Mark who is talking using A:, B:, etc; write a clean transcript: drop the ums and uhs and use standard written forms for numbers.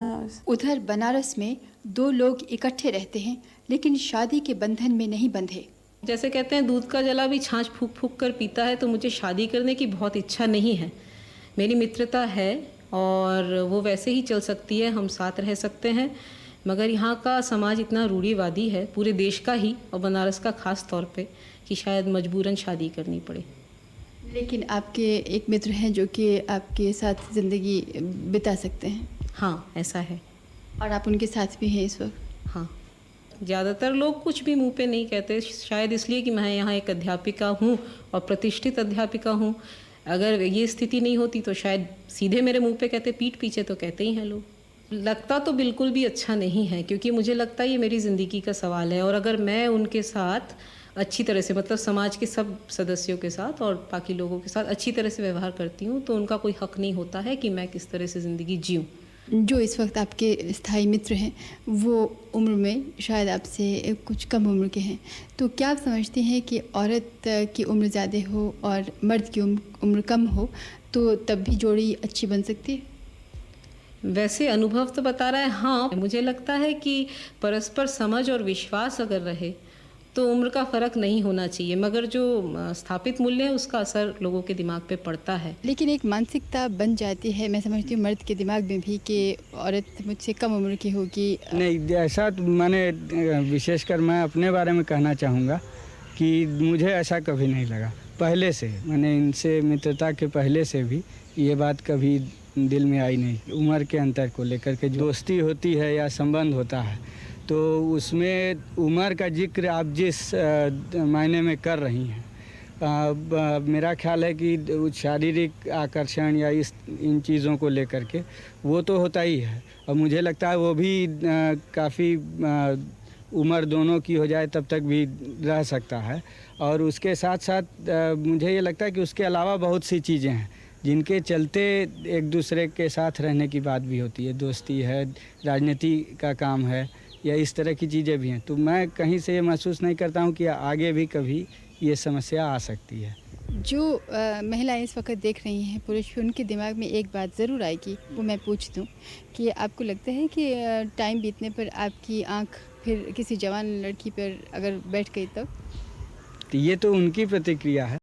A: उधर बनारस में दो लोग इकट्ठे रहते हैं लेकिन शादी के बंधन में नहीं बंधे।
B: जैसे कहते हैं दूध का जला भी छाछ फूंक फूंक कर पीता है, तो मुझे शादी करने की बहुत इच्छा नहीं है। मेरी मित्रता है और वो वैसे ही चल सकती है, हम साथ रह सकते हैं, मगर यहाँ का समाज इतना रूढ़िवादी है, पूरे देश का ही और बनारस का खास तौर पे, कि शायद मजबूरन शादी करनी पड़े।
A: लेकिन आपके एक मित्र हैं जो कि आपके साथ ज़िंदगी बिता सकते हैं।
B: हाँ, ऐसा है।
A: और आप उनके साथ भी हैं इस वक्त।
B: हाँ, ज़्यादातर लोग कुछ भी मुंह पे नहीं कहते, शायद इसलिए कि मैं यहाँ एक अध्यापिका हूँ और प्रतिष्ठित अध्यापिका हूँ। अगर ये स्थिति नहीं होती तो शायद सीधे मेरे मुंह पे कहते, पीठ पीछे तो कहते ही हैं लोग। लगता तो बिल्कुल भी अच्छा नहीं है, क्योंकि मुझे लगता है ये मेरी ज़िंदगी का सवाल है, और अगर मैं उनके साथ अच्छी तरह से, मतलब समाज के सब सदस्यों के साथ और बाकी लोगों के साथ अच्छी तरह से व्यवहार करती हूँ, तो उनका कोई हक नहीं होता है कि मैं किस तरह से ज़िंदगी जीऊँ।
A: जो इस वक्त आपके स्थायी मित्र हैं वो उम्र में शायद आपसे कुछ कम उम्र के हैं, तो क्या आप समझती हैं कि औरत की उम्र ज़्यादा हो और मर्द की उम्र कम हो तो तब भी जोड़ी अच्छी बन सकती है?
B: वैसे अनुभव तो बता रहा है, हाँ। मुझे लगता है कि परस्पर समझ और विश्वास अगर रहे तो उम्र का फ़र्क नहीं होना चाहिए, मगर जो स्थापित मूल्य है उसका असर लोगों के दिमाग पे पड़ता है।
A: लेकिन एक मानसिकता बन जाती है, मैं समझती हूँ मर्द के दिमाग में भी, कि औरत मुझसे कम उम्र की होगी।
C: नहीं, ऐसा तो मैंने विशेषकर मैं अपने बारे में कहना चाहूँगा कि मुझे ऐसा कभी नहीं लगा। पहले से मैंने इनसे मित्रता के पहले से भी ये बात कभी दिल में आई नहीं। उम्र के अंतर को लेकर के जो दोस्ती होती है या संबंध होता है, तो उसमें उम्र का जिक्र आप जिस मायने में कर रही हैं, मेरा ख्याल है कि शारीरिक आकर्षण या इन चीज़ों को लेकर के वो तो होता ही है, और मुझे लगता है वो भी काफ़ी उम्र दोनों की हो जाए तब तक भी रह सकता है। और उसके साथ साथ मुझे ये लगता है कि उसके अलावा बहुत सी चीज़ें हैं जिनके चलते एक दूसरे के साथ रहने की बात भी होती है। दोस्ती है, राजनीति का काम है, या इस तरह की चीज़ें भी हैं। तो मैं कहीं से ये महसूस नहीं करता हूँ कि आगे भी कभी ये समस्या आ सकती है।
A: जो महिलाएं इस वक्त देख रही हैं, पुरुष भी, उनके दिमाग में एक बात ज़रूर आएगी, वो मैं पूछ दूँ कि आपको लगता है कि टाइम बीतने पर आपकी आंख फिर किसी जवान लड़की पर अगर बैठ गई तब?
C: तो ये तो उनकी प्रतिक्रिया है।